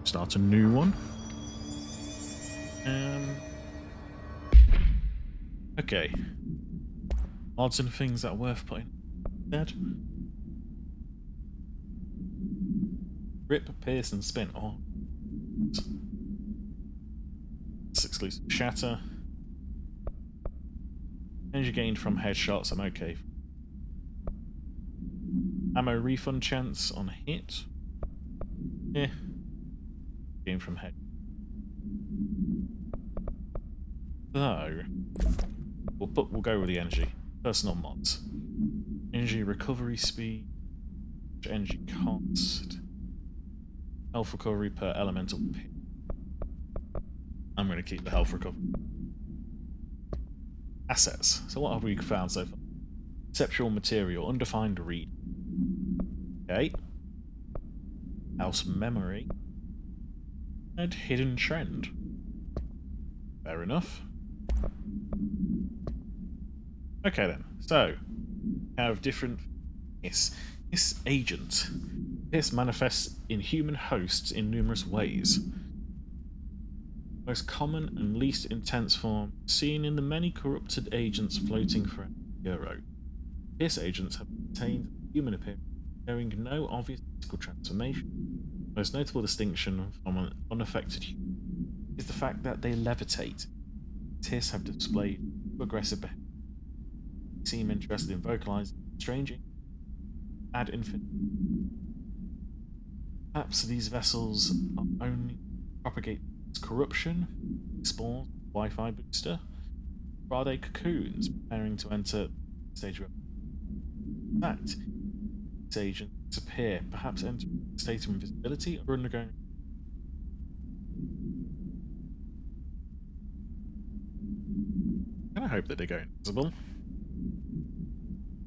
start a new one. Okay. Odds and things that are worth putting dead. Rip, pierce, and spin. Oh. It's exclusive. Shatter. Energy gained from headshots, I'm okay. Ammo refund chance on hit. Yeah. Gain from head. So we'll go with the energy. Personal mods. Energy recovery speed. Energy cost. Health recovery per elemental pit. I'm going to keep the health recovery. Assets. So what have we found so far? Conceptual material. Undefined read. Okay. House memory. And hidden trend. Fair enough. Okay then. So have different Hiss agent. Hiss manifests in human hosts in numerous ways. Most common and least intense form seen in the many corrupted agents floating throughout Euro. Hiss agents have attained human appearance, showing no obvious physical transformation. The most notable distinction from an unaffected human is the fact that they levitate. Hiss have displayed aggressive behavior. They seem interested in vocalizing strange ad infinitum. Perhaps these vessels are only propagate corruption, spawns, Wi-Fi booster, or are they cocoons preparing to enter the stage of in fact, these agents appear, perhaps entering a state of invisibility or undergoing. I hope that they go invisible.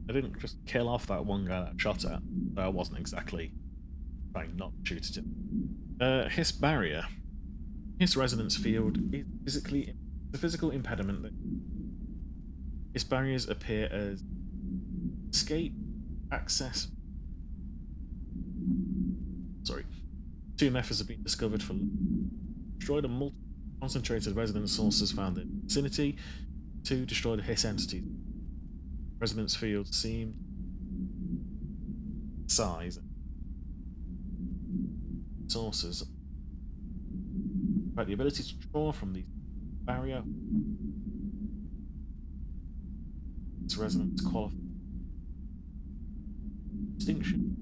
I didn't just kill off that one guy that I shot at, so I wasn't exactly trying not to shoot at him. Hiss barrier. Hiss resonance field is the physical impediment that Hiss barriers appear as escape, access. Sorry. Two methods have been discovered for destroy the multiple concentrated resonance sources found in the vicinity. To destroy the Hiss entities. Resonance fields seem size sources. But the ability to draw from these barrier. Its resonance qualifies distinction.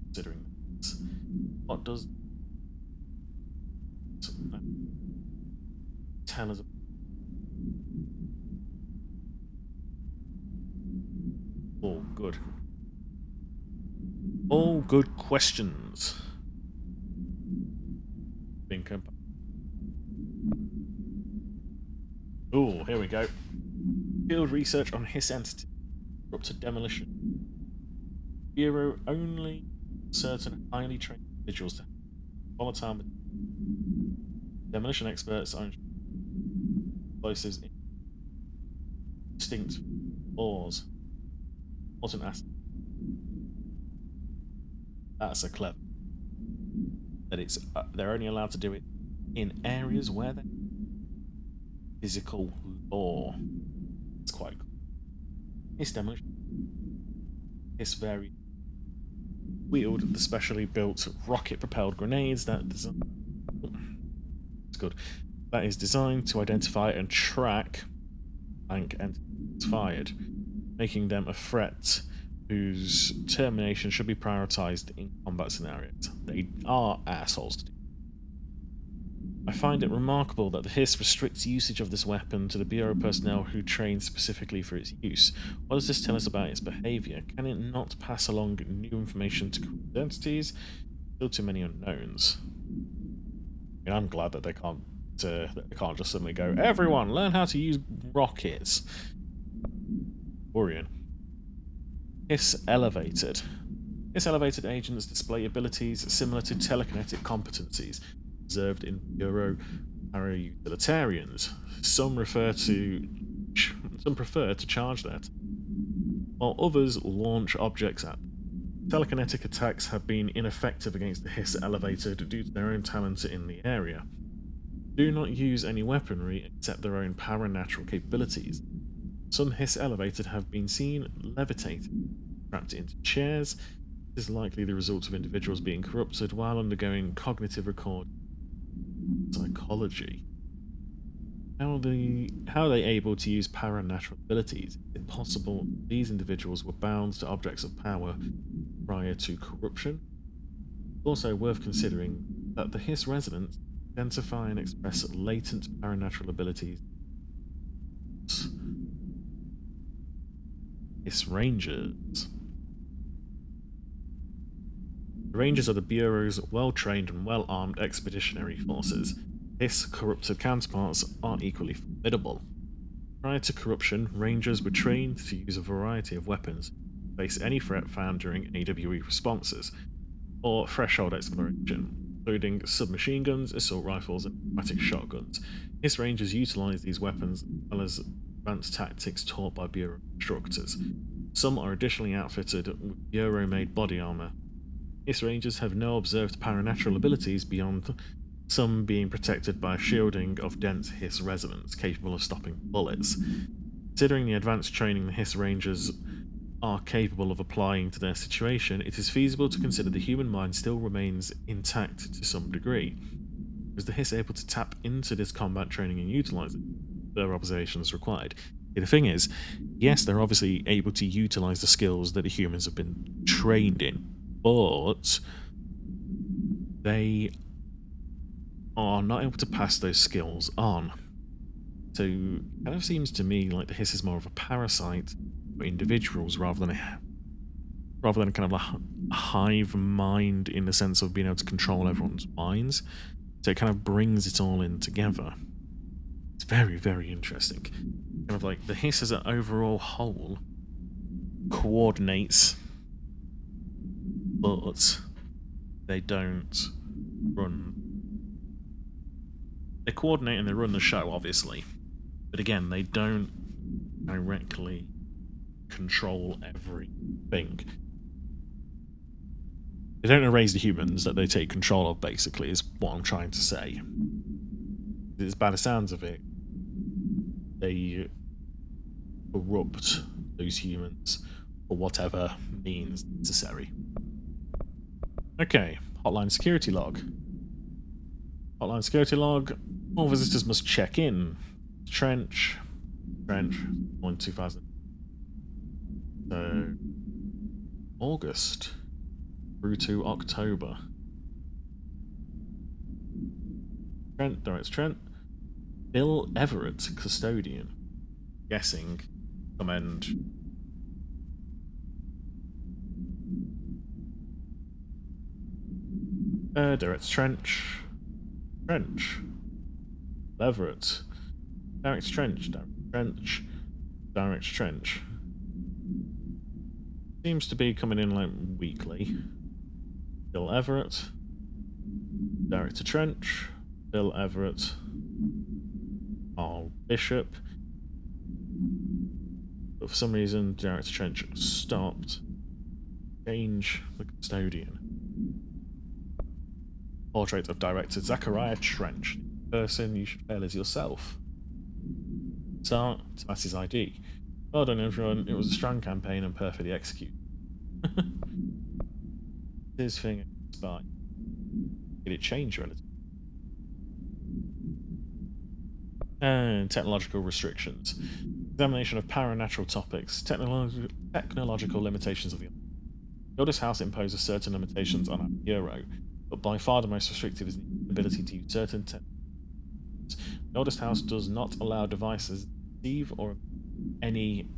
Considering this, what does tell us? All good. All good questions. Oh, here we go. Field research on Hiss entity. Up to demolition. Bureau only certain highly trained individuals to volatile demolition experts own explosives in distinct laws. Important asset. That's a clever. That it's they're only allowed to do it in areas where they physical law. It's quite cool. Hiss demolition. Hiss very wield the specially built rocket-propelled grenades that it's good. That is designed to identify and track blank entities fired, making them a threat whose termination should be prioritized in combat scenarios. They are assholes to do. I find it remarkable that the Hiss restricts usage of this weapon to the Bureau personnel who train specifically for its use. What does this tell us about its behaviour? Can it not pass along new information to entities? Still too many unknowns. I mean, I'm glad that they can't just suddenly go, everyone, learn how to use rockets. Orion. Hiss elevated. Hiss elevated agents display abilities similar to telekinetic competencies observed in Bureau para-utilitarians. Some prefer to charge that, while others launch objects at them. telekinetic attacks have been ineffective against the Hiss Elevated due to their own talent in the area. Do not use any weaponry except their own paranatural capabilities. Some Hiss Elevated have been seen levitating, trapped into chairs. This is likely the result of individuals being corrupted while undergoing cognitive record psychology. How are they able to use paranatural abilities? Is it possible these individuals were bound to objects of power prior to corruption? Also worth considering that the Hiss residents identify and express latent paranatural abilities. Hiss Rangers. The Rangers are the Bureau's well-trained and well-armed expeditionary forces. Hiss corrupted counterparts are equally formidable. Prior to corruption, Rangers were trained to use a variety of weapons to face any threat found during AWE responses, or threshold exploration, including submachine guns, assault rifles, and automatic shotguns. Hiss Rangers utilize these weapons as well as advanced tactics taught by Bureau instructors. Some are additionally outfitted with Bureau-made body armor. Hiss Rangers have no observed paranatural abilities beyond some being protected by a shielding of dense Hiss resonance capable of stopping bullets. Considering the advanced training the Hiss Rangers are capable of applying to their situation, it is feasible to consider the human mind still remains intact to some degree. Is the Hiss able to tap into this combat training and utilize it? Their observations required. The thing is, yes, they're obviously able to utilize the skills that the humans have been trained in, but they are not able to pass those skills on. So it kind of seems to me like the Hiss is more of a parasite for individuals rather than kind of a hive mind in the sense of being able to control everyone's minds. So it kind of brings it all in together. It's very, very interesting. Kind of like the Hiss as an overall whole coordinates, but they don't run. They coordinate and they run the show, obviously. But again, they don't directly control everything. They don't erase the humans that they take control of, basically, is what I'm trying to say. As bad as sounds of it, they corrupt those humans for whatever means necessary. Okay, hotline security log. Hotline security log. All visitors must check in. Trench, 2000. So, August through to October. Trent, directs Trent. Bill Everett, custodian. Guessing, commend. Directs Trench. Everett. Directs Trench. Directs Trench. Seems to be coming in like weekly. Bill Everett. Director Trench. Bill Everett. Bishop. But for some reason, Director Trench stopped. Change the custodian. Portrait of Director Zachariah Trench. The person you should fail as yourself. Start to pass his ID. Well done, everyone. It was a strong campaign and perfectly executed. His finger spy. Did it change relative? And technological restrictions. Examination of paranatural topics. Technological limitations of the Eldest House imposes certain limitations on our Bureau, but by far the most restrictive is the ability to use certain technologies. The Eldest House does not allow devices to receive or any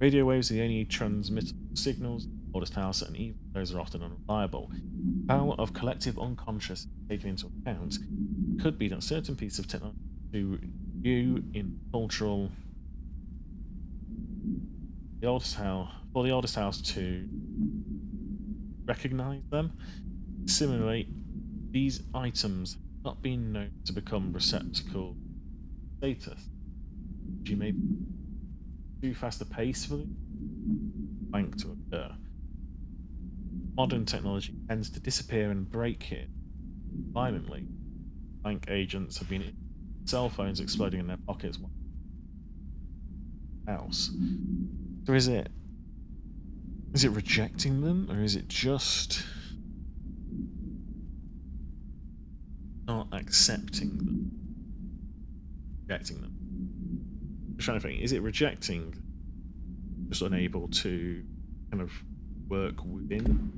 radio waves. The only transmit signals in the Eldest House, and even those are often unreliable. The power of collective unconscious taken into account could be that certain pieces of technology to view in cultural the Eldest House for the Eldest House to recognize them. Similarly, these items have not been known to become receptacle status. You may be too fast a pace for the bank to occur. Modern technology tends to disappear and break here violently. Bank agents have been cell phones exploding in their pockets while else. So is it rejecting them, or is it just not accepting them? Rejecting them. I'm trying to think. Is it rejecting, just unable to kind of work within?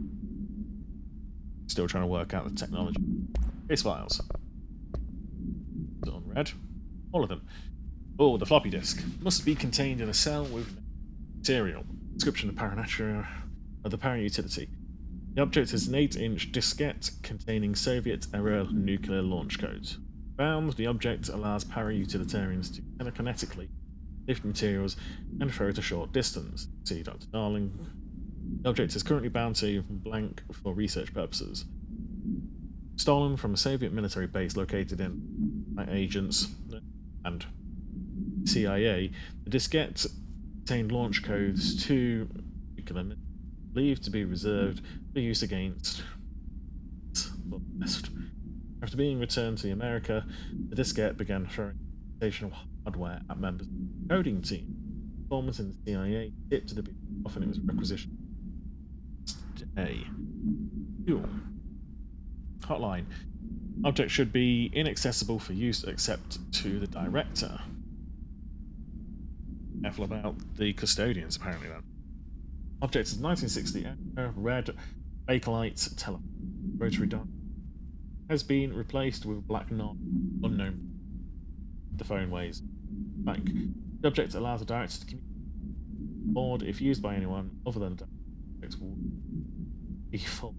Still trying to work out the technology. Case files. Unread. All of them. Oh, the floppy disk must be contained in a cell with material. Description of paranatura of the parent utility. The object is an 8-inch diskette containing Soviet-era nuclear launch codes. Found, the object allows para-utilitarians to telekinetically lift materials and throw it a short distance. See Dr. Darling. The object is currently bound to blank for research purposes. Stolen from a Soviet military base located in by agents and CIA, the diskette contained launch codes to nuclear missiles believed to be reserved for use against the West. After being returned to America, the diskette began throwing of hardware at members of the coding team. Performance in the CIA tipped to the beat, often it was requisitioned. A. Fuel. Hotline. Object should be inaccessible for use except to the director. Careful about the custodians, apparently, then. Object is 1960 red bakelite telephone. Rotary dial has been replaced with a black non unknown. The phone weighs bank. The object allows the director to communicate. Board, if used by anyone other than the director, will be full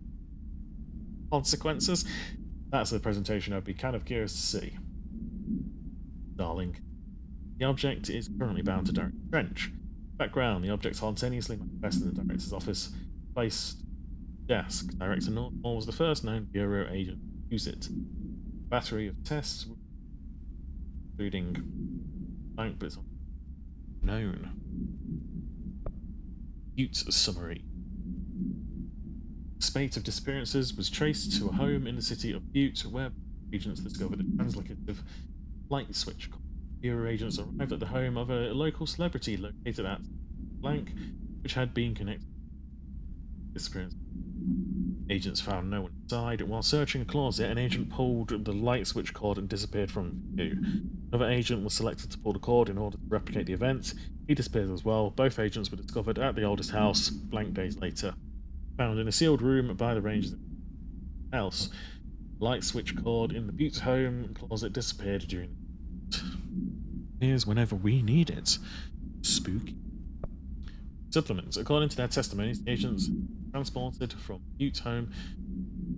consequences. That's the presentation I'd be kind of curious to see. Darling. The object is currently bound to Director Trench. Background, the object spontaneously manifested in the director's office, placed desk. Director Northmore was the first known Bureau agent to use it. Battery of tests, including bank bits known. Butte summary. Spate of disappearances was traced to a home in the city of Butte, where agents discovered a translocative light switch. Bureau agents arrived at the home of a local celebrity located at blank, which had been connected to the disappearance. Agents found no one inside. While searching a closet, an agent pulled the light switch cord and disappeared from view. Another agent was selected to pull the cord in order to replicate the event. He disappeared as well. Both agents were discovered at the oldest house, blank days later. Found in a sealed room by the Rangers. Else, light switch cord in the Butte home closet disappeared during. Here's whenever we need it. Spooky. Supplements. According to their testimonies, the agents transported from Butte home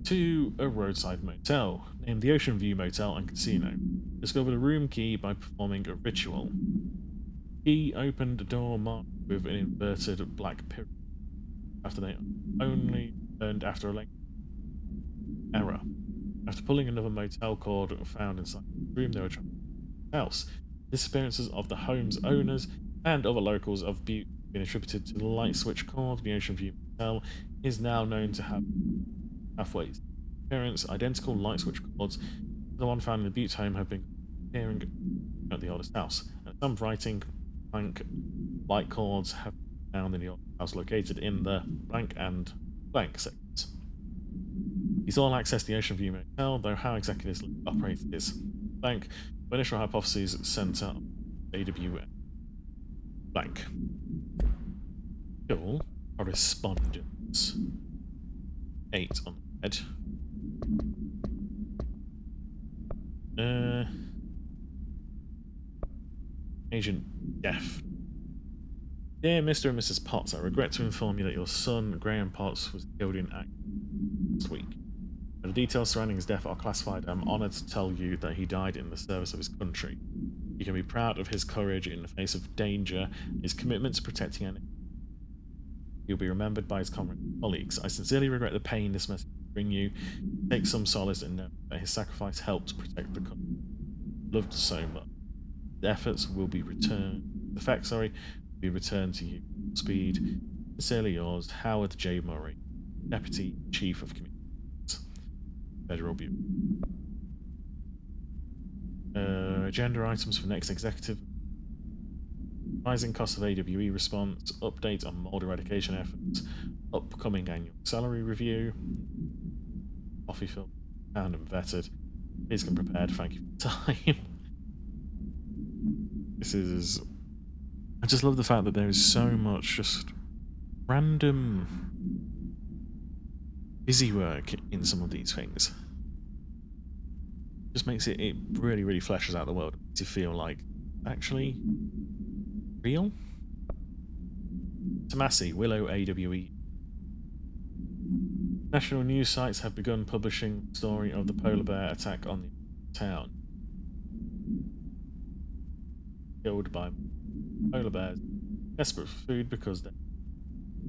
to a roadside motel named the Ocean View Motel and Casino. Discovered a room key by performing a ritual. Key opened a door marked with an inverted black period. After they only turned after a length error. After pulling another motel cord found inside the room, they were trapped in the house. Disappearances of the home's owners and other locals of Butte have been attributed to the light switch cord. The Ocean View Motel is now known to have halfways. Appearance identical light switch cords. The one found in the Butte home have been appearing at the oldest house. And some writing blank light cords have been found in the old house located in the blank and blank segments. These all access the Ocean View Motel, though how exactly this operates is blank. Initial hypotheses center AWN blank. Cool. Correspondence. 8 on the head. Agent Jeff. Dear Mr. and Mrs. Potts, I regret to inform you that your son, Graham Potts, was killed in action last week. The details surrounding his death are classified. I'm honoured to tell you that he died in the service of his country. You can be proud of his courage in the face of danger, his commitment to protecting anyone. He'll be remembered by his comrades and colleagues. I sincerely regret the pain this message will bring you. Take some solace in knowing that his sacrifice helped protect the country. Loved so much. The efforts will be returned. The will be returned to you. Speed. Sincerely yours, Howard J. Murray. Deputy Chief of Communications, Federal Bureau. Agenda items for next executive. Rising cost of AWE response, update on mold eradication efforts, upcoming annual salary review, coffee filter, found and vetted. Please come prepared. Thank you for your time. This is. I just love the fact that there is so much just random busy work in some of these things. Just makes it really, really fleshes out the world. Makes you feel like actually real. Tomasi, Willow AWE. National news sites have begun publishing the story of the polar bear attack on the town. Killed by polar bears desperate for food because they're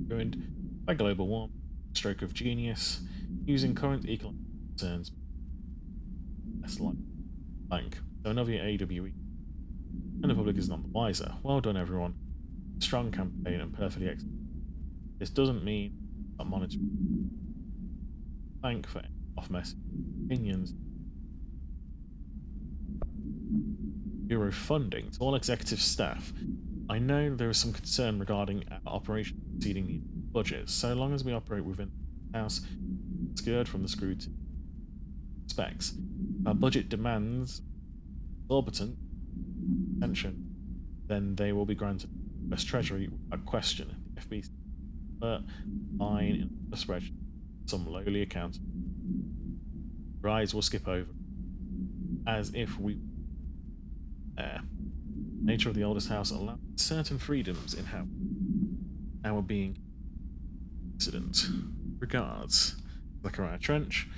ruined by global warming. Stroke of genius. Using current economic concerns. Less like blank. So another AWE. And the public is none the wiser. Well done, everyone. Strong campaign and perfectly executed. This doesn't mean not monitoring. Thank for off message opinions. Bureau funding to all executive staff. I know there is some concern regarding our operation exceeding the budget. So long as we operate within the house, secured from the scrutiny specs. Our budget demands exorbitant attention, then they will be granted US Treasury without question. The FBC line in the spreadsheet, some lowly account. Rise will skip over as if we there. Nature of the oldest house allows certain freedoms in how our being incident. Regards. Zachariah Trench,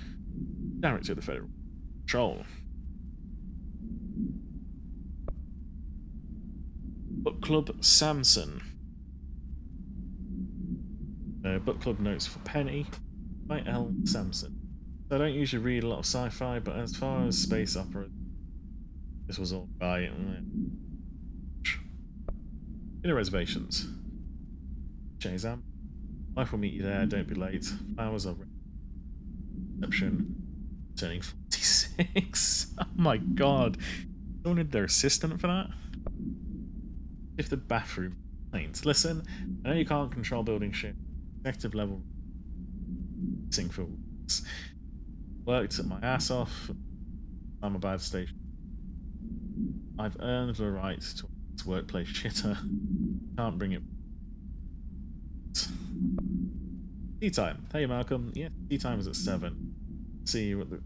Director of the Federal Patrol. Book Club Samson. Book Club Notes for Penny by L. Samson. So I don't usually read a lot of sci-fi, but as far as space opera, this was all right. Inner reservations. Shazam. Life will meet you there, don't be late. Flowers are reception. Turning 46. Oh my god. Someone had their assistant for that? If the bathroom complains. Listen, I know you can't control building shit. Executive level sing for weeks. Worked my ass off. I'm a bad station. I've earned the right to workplace shitter. Can't bring it. Tea time. Hey Malcolm. Yeah, tea time is at 7. See you at the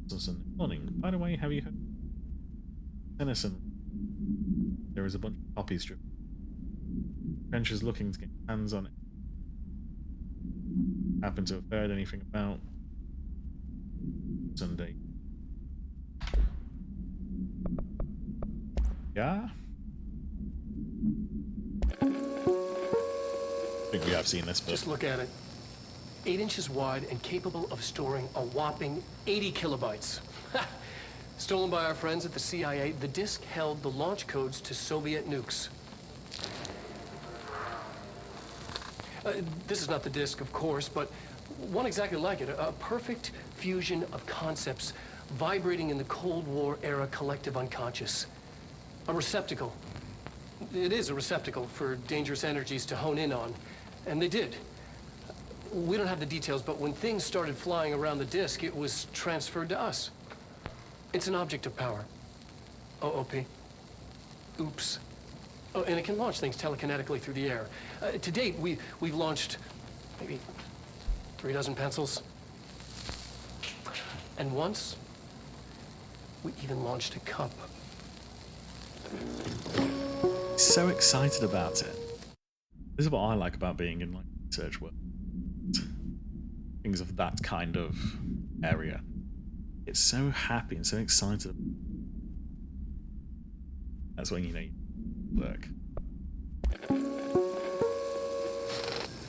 Sunday morning. By the way, have you heard Tennyson? There is a bunch of copies driven. French is looking to get hands on it. Happen to have heard anything about Sunday? Yeah? I think we have seen this, but just look at it. 8 inches wide and capable of storing a whopping 80 kilobytes. Stolen by our friends at the CIA, the disk held the launch codes to Soviet nukes. This is not the disk, of course, but one exactly like it. A perfect fusion of concepts vibrating in the Cold War era collective unconscious. A receptacle. It is a receptacle for dangerous energies to hone in on. And they did. We don't have the details, but when things started flying around the disk, it was transferred to us. It's an object of power. OOP. Oops. Oh, and it can launch things telekinetically through the air. To date, we've launched maybe 3 dozen pencils. And once, we even launched a cup. so excited about it. This is what I like about being in like research work. Things of that kind of area. It's so happy and so excited. That's when you know you work.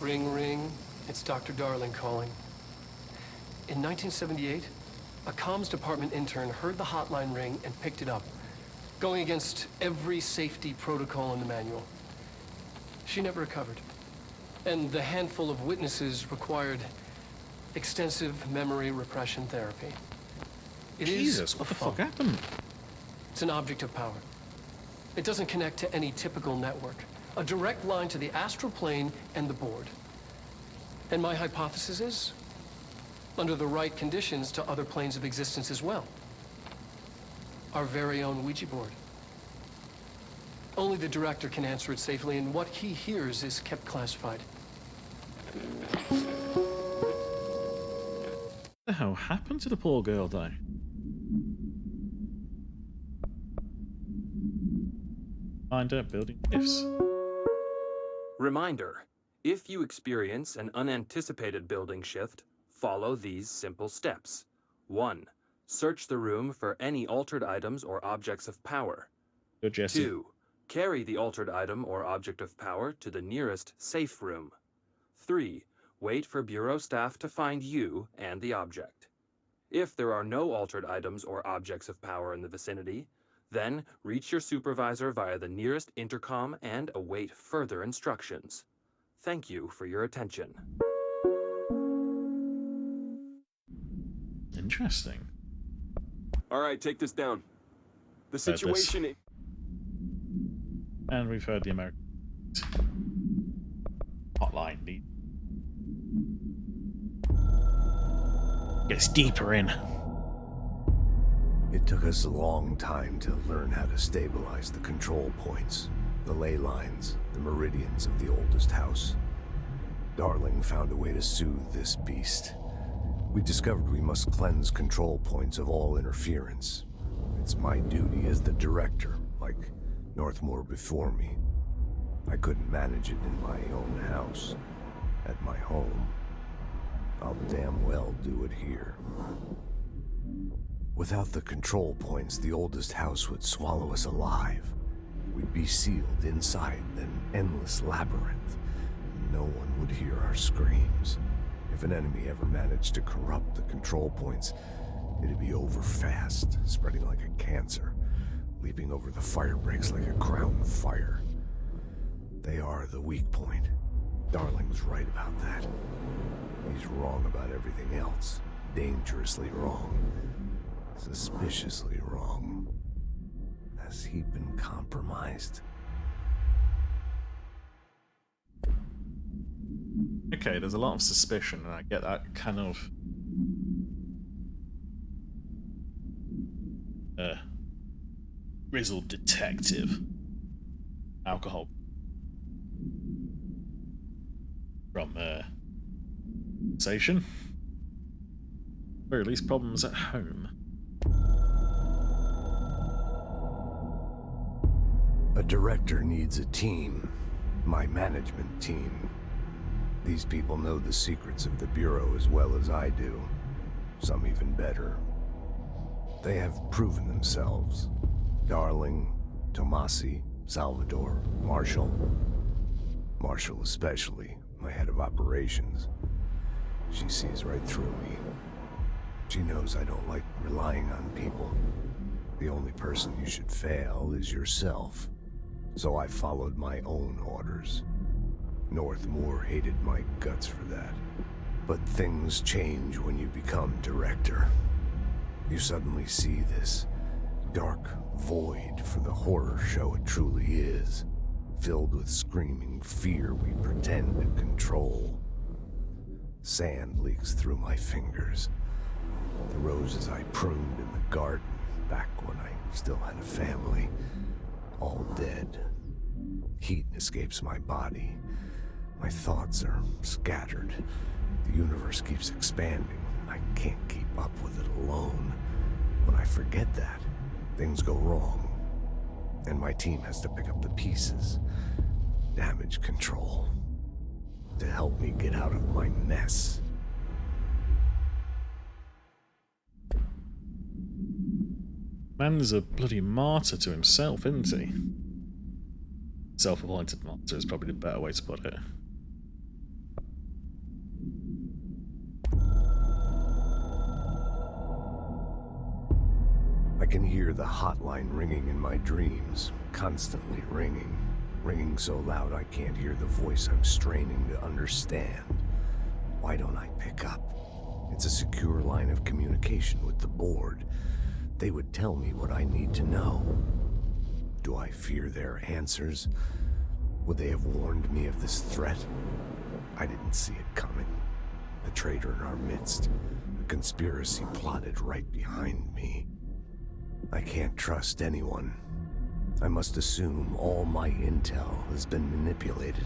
Ring, ring. It's Dr. Darling calling. In 1978, a comms department intern heard the hotline ring and picked it up, going against every safety protocol in the manual. She never recovered. And the handful of witnesses required extensive memory repression therapy. It is Jesus, a what the phone. fuck happened? It's an object of power. It doesn't connect to any typical network. A direct line to the astral plane and the board. And my hypothesis is, under the right conditions, to other planes of existence as well. Our very own Ouija board. Only the director can answer it safely, and what he hears is kept classified. What the hell happened to the poor girl, though? Find out building gifts. Reminder: if you experience an unanticipated building shift, follow these simple steps. 1. Search the room for any altered items or objects of power. Good, Jesse. 2. Carry the altered item or object of power to the nearest safe room. 3. Wait for Bureau staff to find you and the object. If there are no altered items or objects of power in the vicinity, then reach your supervisor via the nearest intercom and await further instructions. Thank you for your attention. Interesting. All right, take this down. The this. situation... And we've heard the American hotline lead. Gets deeper in. It took us a long time to learn how to stabilize the control points, the ley lines, the meridians of the oldest house. Darling found a way to soothe this beast. We discovered we must cleanse control points of all interference. It's my duty as the director, like Northmore before me. I couldn't manage it in my own house, at my home. I'll damn well do it here. Without the control points, the oldest house would swallow us alive. We'd be sealed inside an endless labyrinth. No one would hear our screams. If an enemy ever managed to corrupt the control points, it'd be over fast, spreading like a cancer, leaping over the fire breaks like a crown of fire. They are the weak point. Darling's right about that. He's wrong about everything else. Dangerously wrong. Suspiciously wrong. Has he been compromised? Okay, there's a lot of suspicion, and I get that kind of grizzled detective alcohol from station, or at least problems at home. A director needs a team. My management team. These people know the secrets of the Bureau as well as I do. Some even better. They have proven themselves. Darling, Tomasi, Salvador, Marshall. Marshall especially, my head of operations. She sees right through me. She knows I don't like relying on people. The only person you should fail is yourself. So I followed my own orders. Northmore hated my guts for that. But things change when you become director. You suddenly see this dark void for the horror show it truly is, filled with screaming fear we pretend to control. Sand leaks through my fingers. The roses I pruned in the garden back when I still had a family, all dead. Heat escapes my body. My thoughts are scattered. The universe keeps expanding. I can't keep up with it alone. When I forget that, things go wrong. And my team has to pick up the pieces. Damage control. To help me get out of my mess. Man's a bloody martyr to himself, isn't he? Self-appointed martyr is probably the better way to put it. I can hear the hotline ringing in my dreams, constantly ringing. Ringing so loud I can't hear the voice I'm straining to understand. Why don't I pick up? It's a secure line of communication with the board. They would tell me what I need to know. Do I fear their answers? Would they have warned me of this threat? I didn't see it coming. The traitor in our midst, a conspiracy plotted right behind me. I can't trust anyone. I must assume all my intel has been manipulated.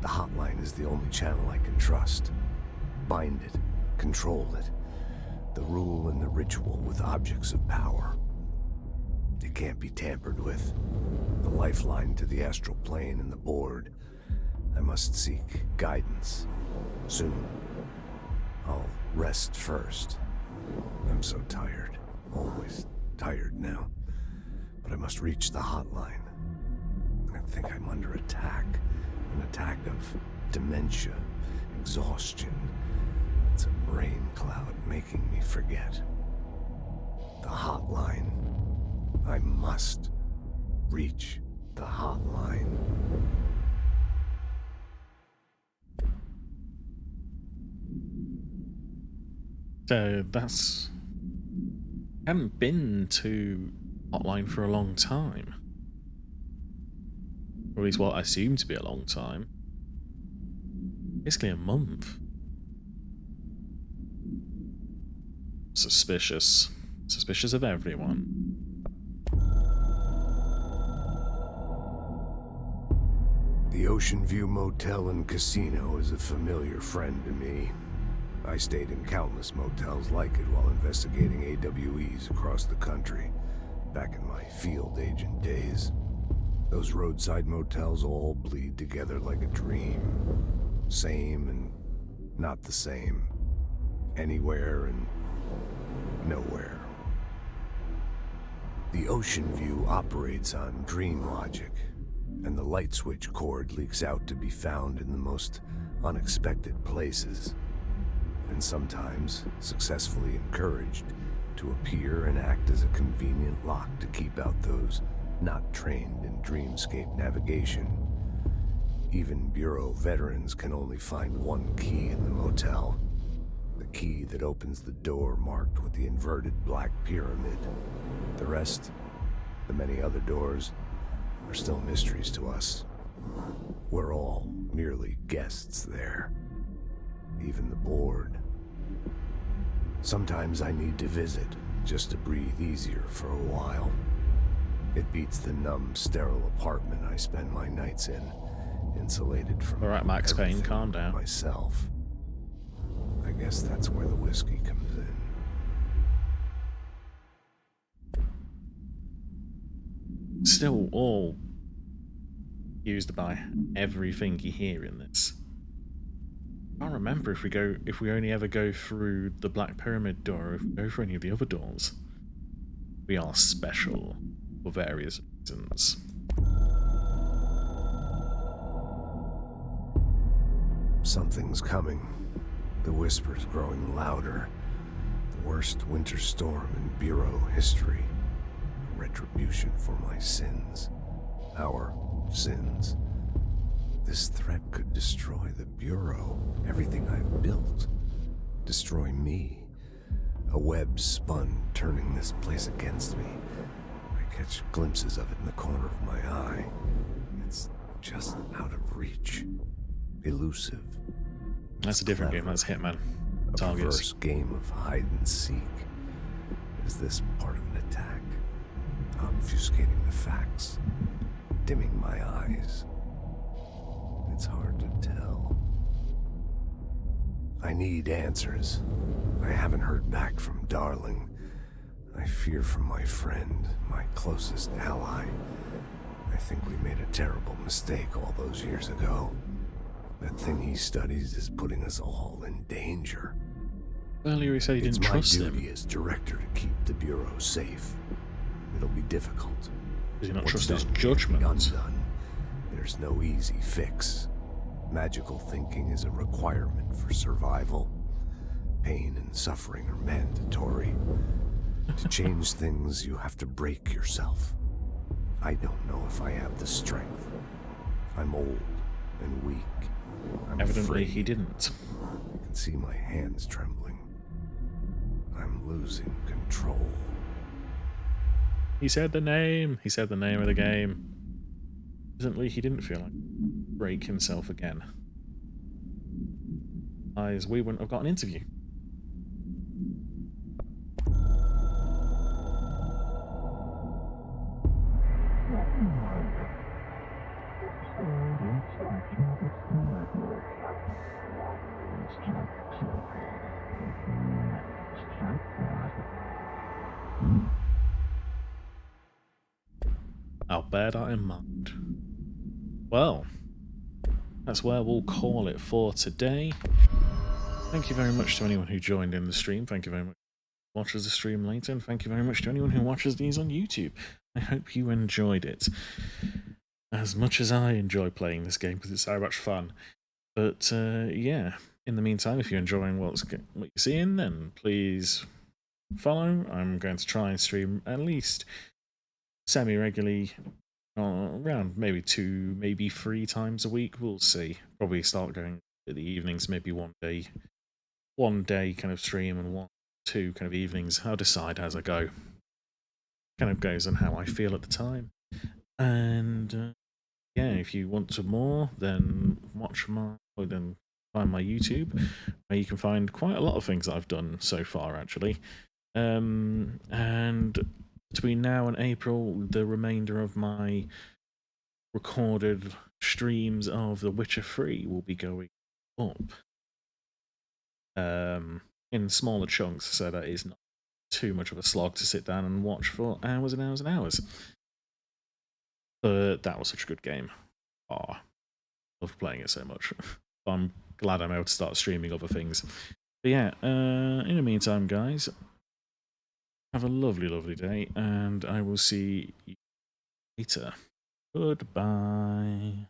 The hotline is the only channel I can trust. Bind it, control it. The rule and the ritual with objects of power. It can't be tampered with. The lifeline to the astral plane and the board. I must seek guidance. Soon. I'll rest first. I'm so tired. Always tired now. But I must reach the hotline. I think I'm under attack. An attack of dementia, exhaustion. It's a brain cloud making me forget. The hotline. I must reach the hotline. So that's... I haven't been to Hotline for a long time. Or at least what I assume to be a long time. Basically a month. Suspicious. Suspicious of everyone. The Ocean View Motel and Casino is a familiar friend to me. I stayed in countless motels like it while investigating AWEs across the country, back in my field agent days. Those roadside motels all bleed together like a dream. Same and not the same. Anywhere and nowhere. The Ocean View operates on dream logic, and the light switch cord leaks out to be found in the most unexpected places, and sometimes successfully encouraged to appear and act as a convenient lock to keep out those not trained in dreamscape navigation. Even Bureau veterans can only find one key in the motel. The key that opens the door marked with the inverted black pyramid. The rest, the many other doors, are still mysteries to us. We're all merely guests there. Even the board. Sometimes I need to visit, just to breathe easier for a while. It beats the numb, sterile apartment I spend my nights in, insulated from Alright, Max Payne, everything calm down. myself. I guess that's where the whiskey comes in. Still all used by everything you hear in this. I can't remember if we only ever go through the Black Pyramid door or if we go through any of the other doors. We are special for various reasons. Something's coming. The whispers growing louder. The worst winter storm in Bureau history. A retribution for my sins. Our sins. This threat could destroy the Bureau, everything I've built. Destroy me. A web spun, turning this place against me. I catch glimpses of it in the corner of my eye. It's just out of reach. Elusive. That's a different game, that's Hitman. A Targets. perverse game of hide and seek. Is this part of an attack? Obfuscating the facts. Dimming my eyes. It's hard to tell. I need answers. I haven't heard back from Darling. I fear for my friend, my closest ally. I think we made a terrible mistake all those years ago. That thing he studies is putting us all in danger. Earlier he said he didn't trust It's my him. duty as director to keep the Bureau safe. It'll be difficult. Does he not What's trust his done can't be judgment? undone. There's no easy fix. Magical thinking is a requirement for survival. Pain and suffering are mandatory. To change things, you have to break yourself. I don't know if I have the strength. I'm old and weak. I'm Evidently afraid. he didn't. I can see my hands trembling. I'm losing control. He said the name. He said the name of the game. Presently, he didn't feel like break himself again. Otherwise, we wouldn't have got an interview. I'll bear that in mind. Well, that's where we'll call it for today. Thank you very much to anyone who joined in the stream. Thank you very much who watches the stream later. And thank you very much to anyone who watches these on YouTube. I hope you enjoyed it as much as I enjoy playing this game because it's so much fun. But yeah, in the meantime, if you're enjoying what you're seeing, then please follow. I'm going to try and stream at least semi-regularly, around maybe 2, maybe 3 times a week. We'll see. Probably start going in the evenings, maybe one day kind of stream and 2 kind of evenings. I'll decide as I go. Kind of goes on how I feel at the time. And yeah, if you want some more, then then find my YouTube, where you can find quite a lot of things that I've done so far, actually. And between now and April, the remainder of my recorded streams of The Witcher 3 will be going up in smaller chunks, so that is not too much of a slog to sit down and watch for hours and hours and hours. But that was such a good game. I loved playing it so much. I'm glad I'm able to start streaming other things. But yeah, in the meantime, guys, have a lovely, lovely day, and I will see you later. Goodbye.